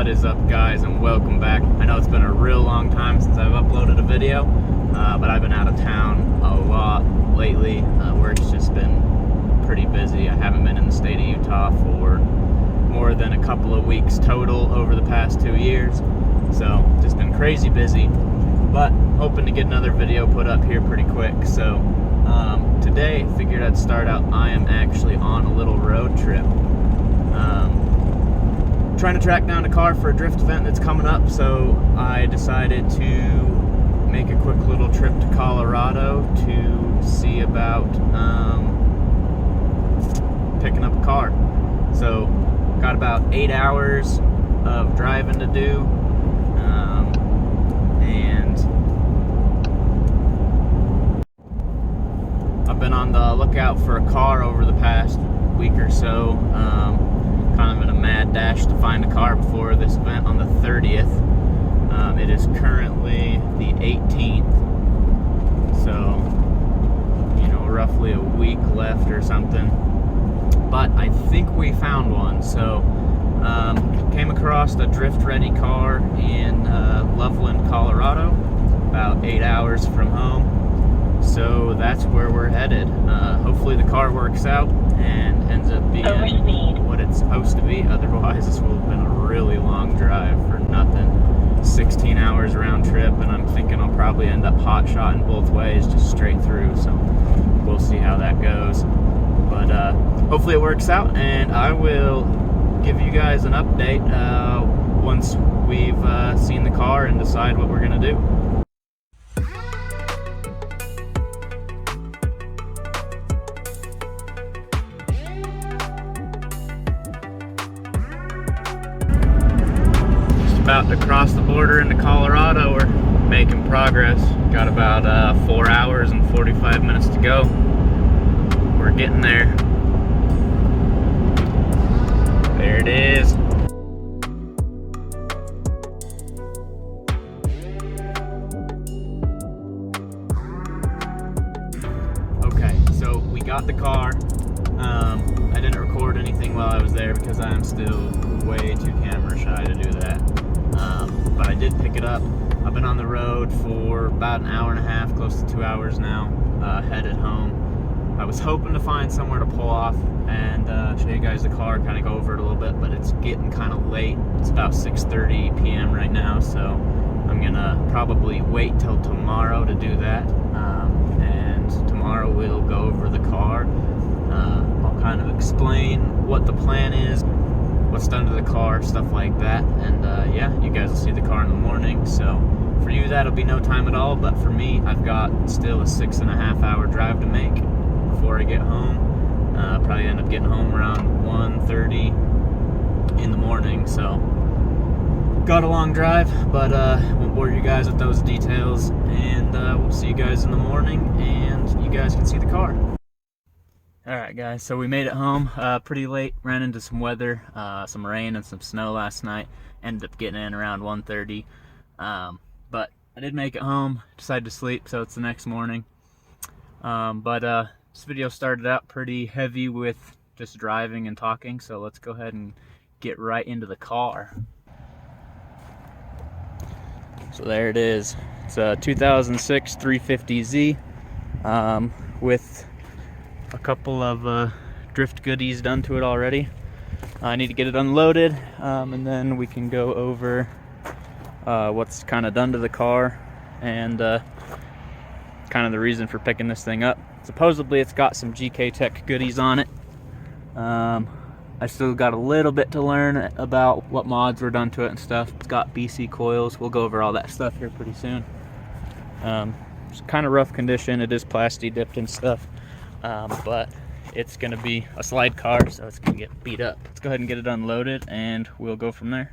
What is up, guys, and welcome back. I know it's been a real long time since I've uploaded a video, but I've been out of town a lot lately. Work's just been pretty busy. I haven't been in the state of Utah for more than a couple of weeks total over the past 2 years, so just been crazy busy, but hoping to get another video put up here pretty quick. So today I figured I'd start out. I am actually on a little road trip, trying to track down a car for a drift event that's coming up, so I decided to make a quick little trip to Colorado to see about picking up a car. So got about 8 hours of driving to do, and I've been on the lookout for a car over the past week or so, kind of in a mad dash to find a car before this event on the 30th. It is currently the 18th, so roughly a week left or something, but I think we found one. So came across a drift ready car in Loveland, Colorado, about 8 hours from home, so that's where we're headed. Hopefully the car works out and ends up being what it's supposed to be. Otherwise this will have been a really long drive for nothing. 16 hours round trip, and I'm thinking I'll probably end up hot shotting both ways, just straight through, so we'll see how that goes. But hopefully it works out, and I will give you guys an update once we've seen the car and decide what we're gonna do. About to cross the border into Colorado. We're making progress. Got about 4 hours and 45 minutes to go. We're getting there. There it is. Okay, so we got the car. I didn't record anything while I was there because I'm still way too camera shy to do that. But I did pick it up. I've been on the road for about an hour and a half, close to 2 hours now, headed home. I was hoping to find somewhere to pull off and show you guys the car, kind of go over it a little bit, but it's getting kind of late. It's about 6:30 p.m. right now, so I'm gonna probably wait till tomorrow to do that. And tomorrow we'll go over the car. I'll kind of explain what the plan is, what's done to the car, stuff like that, and yeah, you guys will see the car in the morning. So for you that'll be no time at all, but for me, I've got still a 6.5 hour drive to make before I get home. Probably end up getting home around 1:30 in the morning, so got a long drive, but won't bore you guys with those details, and we'll see you guys in the morning and you guys can see the car. Alright guys, so we made it home pretty late, ran into some weather, some rain and some snow last night, ended up getting in around 1:30, but I did make it home, decided to sleep, so it's the next morning. But this video started out pretty heavy with just driving and talking, so let's go ahead and get right into the car. So there it is. It's a 2006 350Z with a couple of drift goodies done to it already. I need to get it unloaded, and then we can go over what's kind of done to the car and kind of the reason for picking this thing up. Supposedly it's got some GK Tech goodies on it. I still got a little bit to learn about what mods were done to it and stuff. It's got BC coils. We'll go over all that stuff here pretty soon. It's kind of rough condition. It is plasti dipped and stuff. But it's gonna be a slide car, so it's gonna get beat up. Let's go ahead and get it unloaded and we'll go from there.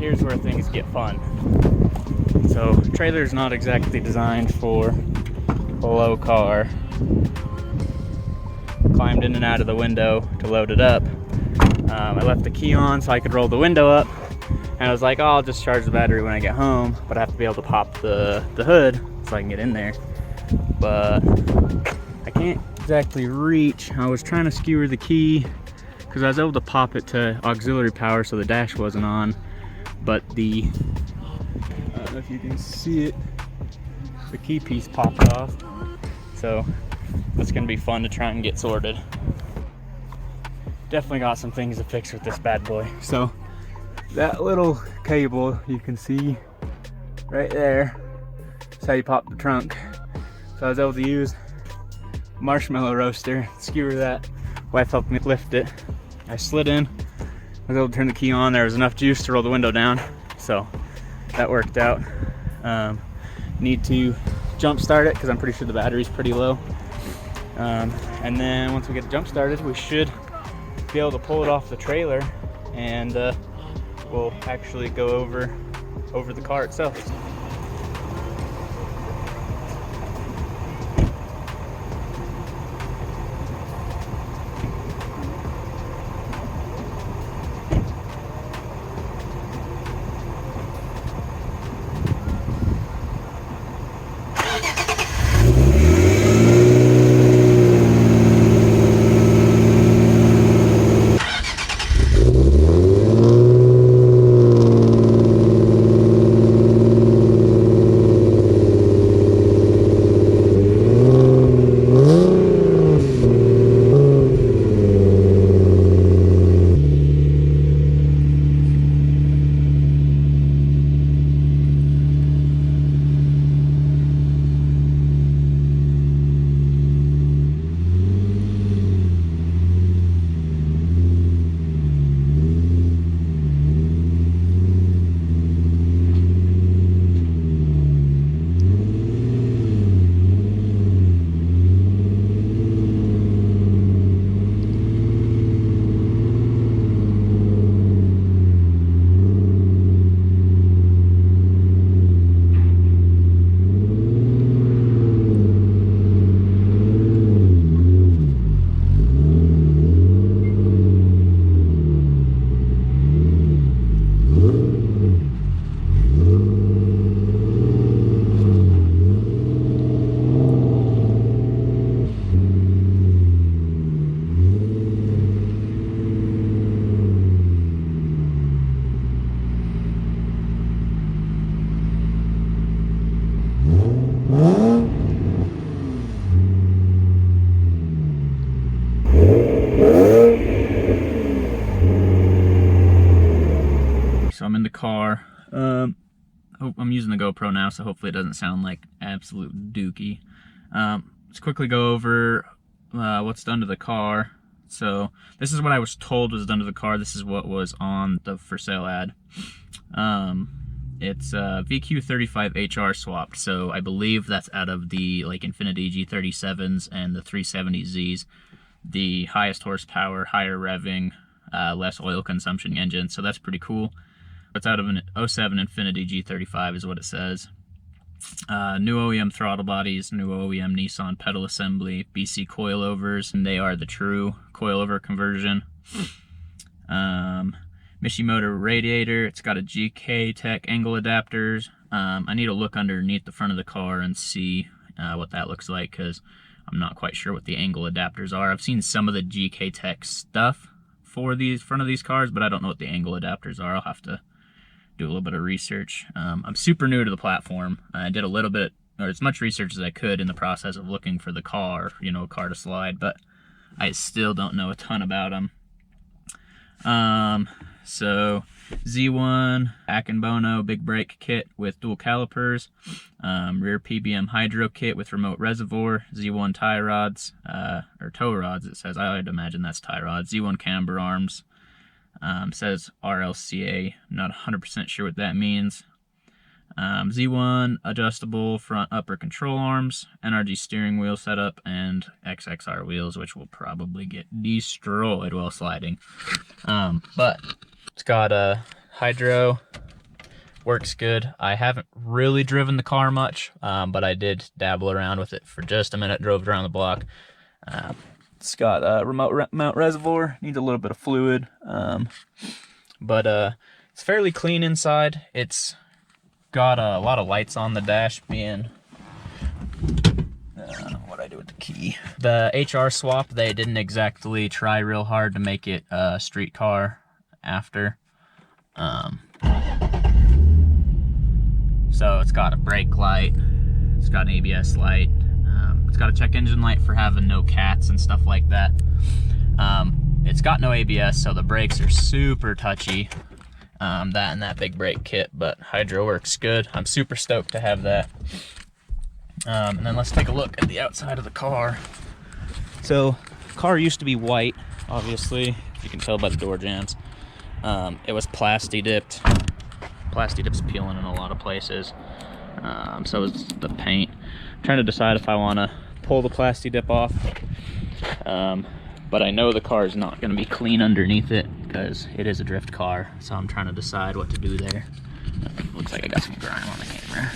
here's where things get fun. So trailer's not exactly designed for a low car. Climbed in and out of the window to load it up. I left the key on so I could roll the window up, and I was like, oh, I'll just charge the battery when I get home, but I have to be able to pop the hood so I can get in there. But I can't exactly reach. I was trying to skewer the key because I was able to pop it to auxiliary power so the dash wasn't on, but I don't know if you can see it, the key piece popped off. So that's gonna be fun to try and get sorted. Definitely got some things to fix with this bad boy. So that little cable you can see right there, that's how you pop the trunk. So I was able to use marshmallow roaster, skewer that. Wife helped me lift it. I slid in, I was able to turn the key on. There was enough juice to roll the window down, so that worked out. Need to jump start it because I'm pretty sure the battery's pretty low. And then once we get jump started, we should be able to pull it off the trailer, and we'll actually go over the car itself. So I'm in the car. I'm using the GoPro now, so hopefully it doesn't sound like absolute dookie. Let's quickly go over what's done to the car. So this is what I was told was done to the car. This is what was on the for sale ad. It's VQ35HR swapped. So I believe that's out of the like Infiniti G37s and the 370Zs. The highest horsepower, higher revving, less oil consumption engine. So that's pretty cool. It's out of an 07 Infiniti G35 is what it says. New OEM throttle bodies, new OEM Nissan pedal assembly, BC coilovers, and they are the true coilover conversion. Mishimoto radiator, it's got a GK Tech angle adapters. I need to look underneath the front of the car and see what that looks like, because I'm not quite sure what the angle adapters are. I've seen some of the GK Tech stuff for these front of these cars, but I don't know what the angle adapters are. I'll have to do a little bit of research. I'm super new to the platform. I did a little bit, or as much research as I could in the process of looking for the car, you know, car to slide, but I still don't know a ton about them. So Z1 Akebono big brake kit with dual calipers, rear PBM hydro kit with remote reservoir, Z1 tie rods, or tow rods it says, I would imagine that's tie rods, Z1 camber arms, says RLCA, not 100% sure what that means. Z1 adjustable front upper control arms, NRG steering wheel setup, and XXR wheels, which will probably get destroyed while sliding. But it's got a hydro works good. I haven't really driven the car much, but I did dabble around with it for just a minute, drove it around the block. It's got a remote mount reservoir, needs a little bit of fluid, but it's fairly clean inside. It's got a lot of lights on the dash, being what I do with the key. The HR swap, they didn't exactly try real hard to make it a street car after. So it's got a brake light, it's got an ABS light, it's got a check engine light for having no cats and stuff like that. It's got no ABS, so the brakes are super touchy. That and that big brake kit, but hydro works good. I'm super stoked to have that. And then let's take a look at the outside of the car. So, car used to be white, obviously, you can tell by the door jambs. It was plasti dipped. Plasti dip's peeling in a lot of places. So is the paint. I'm trying to decide if I want to pull the plasti dip off. But I know the car is not going to be clean underneath it because it is a drift car. So I'm trying to decide what to do there. Looks like I got some grime on the camera.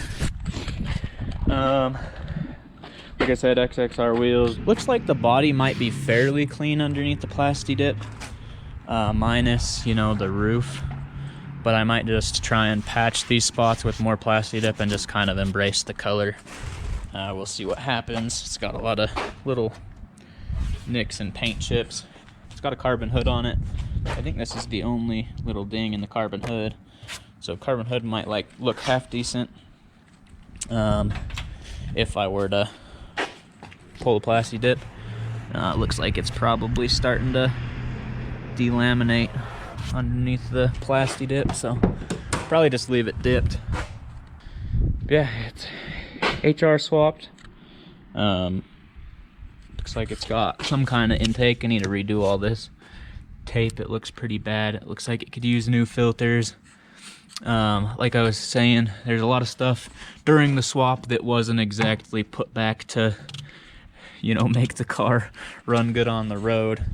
Like I said, XXR wheels. Looks like the body might be fairly clean underneath the plasti dip, minus, you know, the roof. But I might just try and patch these spots with more plasti dip and just kind of embrace the color. We'll see what happens. It's got a lot of little nicks and paint chips. It's got a carbon hood on it. I think this is the only little ding in the carbon hood. So carbon hood might like look half decent. If I were to pull the plasti dip, it looks like it's probably starting to delaminate underneath the plasti dip, so probably just leave it dipped. Yeah, it's HR swapped. Looks like it's got some kind of intake. I need to redo all this tape. It looks pretty bad. It looks like it could use new filters. Like I was saying, there's a lot of stuff during the swap that wasn't exactly put back to, you know, make the car run good on the road.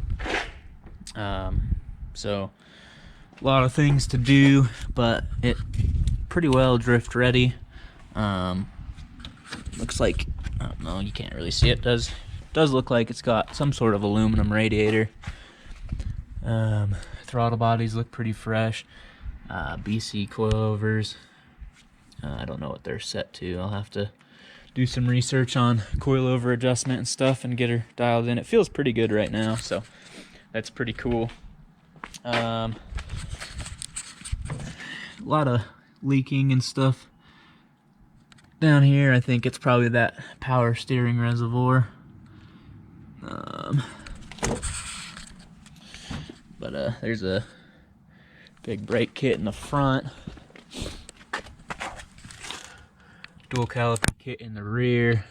So a lot of things to do, but it pretty well drift ready. Looks like, I don't know, you can't really see it. Does look like it's got some sort of aluminum radiator. Throttle bodies look pretty fresh. BC coilovers. I don't know what they're set to. I'll have to do some research on coilover adjustment and stuff and get her dialed in. It feels pretty good right now, so that's pretty cool. A lot of leaking and stuff down here. I think it's probably that power steering reservoir. But there's a big brake kit in the front, dual caliper kit in the rear.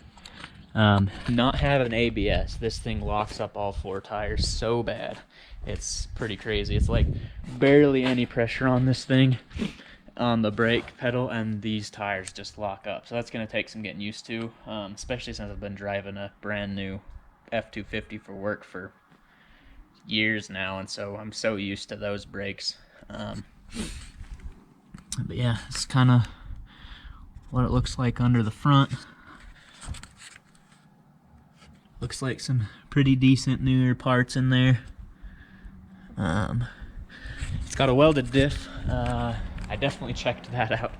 Not having ABS, this thing locks up all 4 tires so bad. It's pretty crazy. It's like barely any pressure on this thing, on the brake pedal, and these tires just lock up. So that's going to take some getting used to, especially since I've been driving a brand new F250 for work for years now, and so I'm so used to those brakes. But yeah, it's kind of what it looks like under the front. Looks like some pretty decent newer parts in there. It's got a welded diff. I definitely checked that out.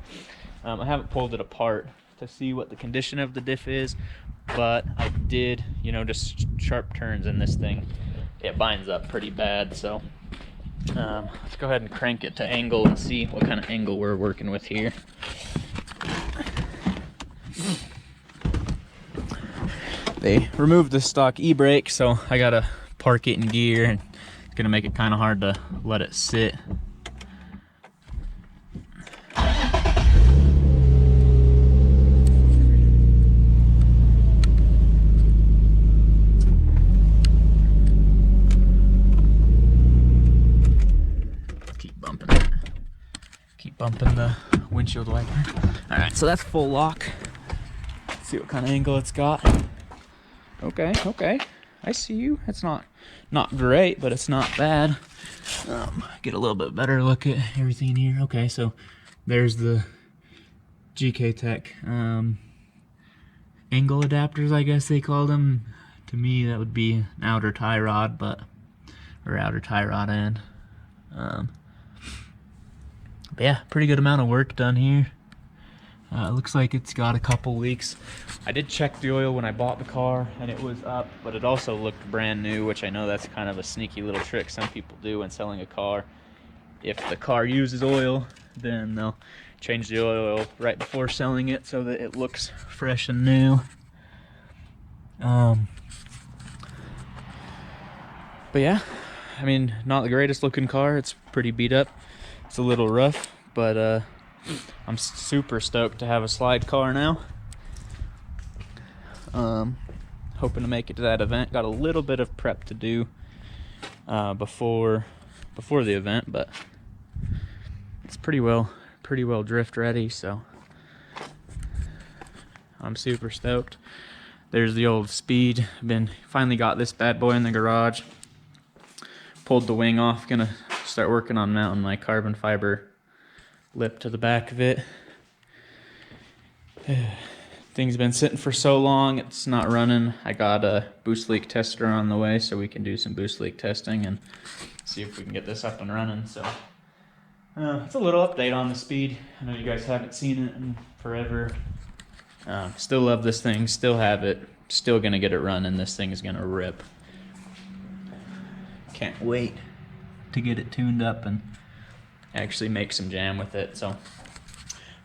I haven't pulled it apart to see what the condition of the diff is, but I did, you know, just sharp turns in this thing. It binds up pretty bad, so let's go ahead and crank it to angle and see what kind of angle we're working with here. They removed the stock e-brake, so I gotta park it in gear, and it's gonna make it kind of hard to let it sit. Keep bumping the windshield wiper. All right, so that's full lock. Let's see what kind of angle it's got. Okay, I see you. It's not great, but it's not bad. Get a little bit better look at everything in here. Okay, so There's the GK Tech angle adapters, I guess they call them. To me, that would be an outer tie rod, or outer tie rod end. But yeah, pretty good amount of work done here. It looks like it's got a couple leaks. I did check the oil when I bought the car and it was up, but it also looked brand new, which I know that's kind of a sneaky little trick some people do when selling a car. If the car uses oil, then they'll change the oil right before selling it so that it looks fresh and new. But yeah, I mean, not the greatest looking car. It's pretty beat up. It's a little rough, but I'm super stoked to have a slide car now. Hoping to make it to that event. Got a little bit of prep to do before the event, but it's pretty well drift ready, so I'm super stoked. There's the old Speed. Finally got this bad boy in the garage. Pulled the wing off. Gonna start working on mounting my carbon fiber lip to the back of it. Thing's been sitting for so long, it's not running. I got a boost leak tester on the way, so we can do some boost leak testing and see if we can get this up and running. So it's a little update on the Speed. I know you guys haven't seen it in forever. Still love this thing, still have it, still gonna get it running. This thing is gonna rip. Can't wait to get it tuned up and actually make some jam with it. So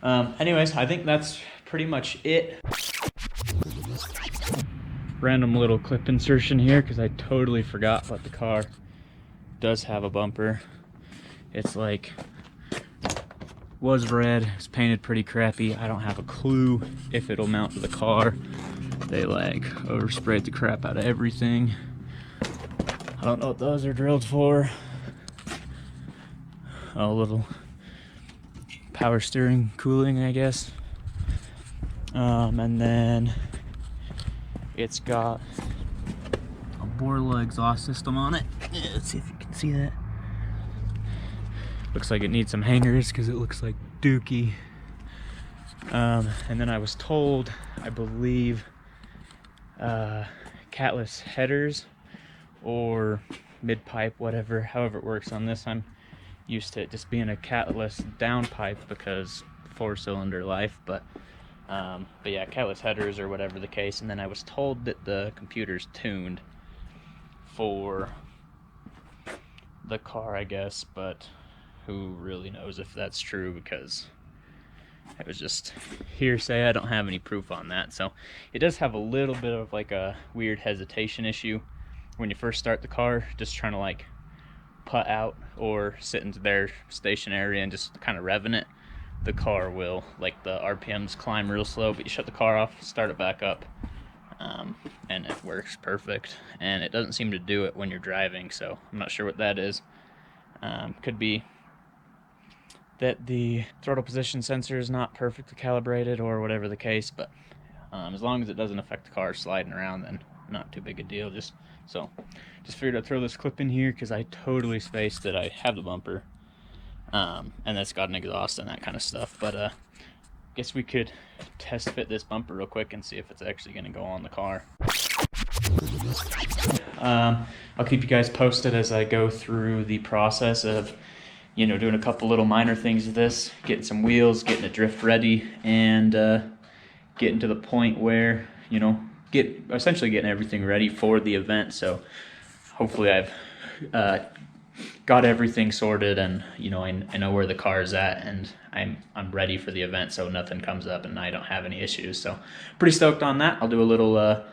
anyways, I think that's pretty much it. Random little clip insertion here because I totally forgot, but the car does have a bumper. It's like, was red, it's painted pretty crappy. I don't have a clue if it'll mount to the car. They like oversprayed the crap out of everything. I don't know what those are drilled for. Oh, a little power steering cooling, I guess. And then it's got a Borla exhaust system on it. Let's see if you can see that. Looks like it needs some hangers because it looks like dookie. And then I was told, I believe, catless headers or mid-pipe, whatever, however it works on this. I'm used to it just being a catless downpipe because 4-cylinder life, but yeah, catless headers or whatever the case. And then I was told that the computer's tuned for the car, I guess, but who really knows if that's true, because it was just hearsay. I don't have any proof on that. So it does have a little bit of like a weird hesitation issue when you first start the car, just trying to like putt out or sit into their stationary and just kind of revving it. The car will, like, the RPMs climb real slow, but you shut the car off, start it back up, and it works perfect. And it doesn't seem to do it when you're driving, so I'm not sure what that is. Could be that the throttle position sensor is not perfectly calibrated or whatever the case, but as long as it doesn't affect the car sliding around, then not too big a deal. Just figured I'd throw this clip in here because I totally spaced that I have the bumper. And that's got an exhaust and that kind of stuff, but guess we could test fit this bumper real quick and see if it's actually going to go on the car. I'll keep you guys posted as I go through the process of, you know, doing a couple little minor things with this, getting some wheels, getting it drift ready, and getting to the point where, you know, essentially getting everything ready for the event. So hopefully I've got everything sorted, and you know, I know where the car is at, and I'm ready for the event, so nothing comes up and I don't have any issues. So pretty stoked on that. I'll do a little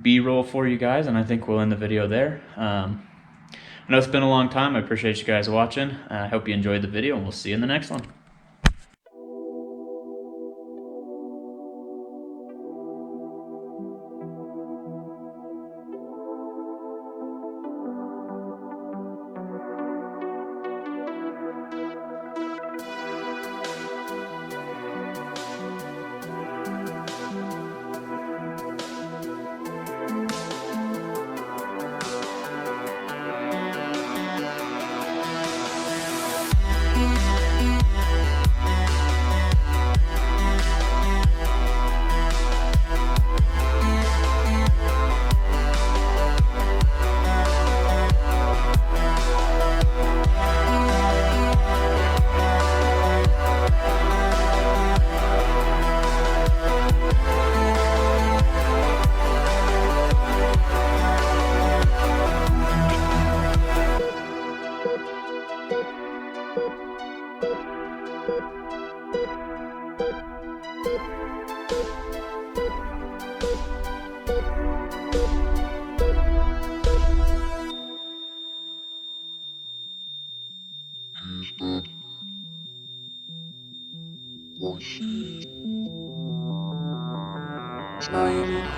B-roll for you guys, and I think we'll end the video there. I know it's been a long time. I appreciate you guys watching. I hope you enjoyed the video, and we'll see you in the next one. Trying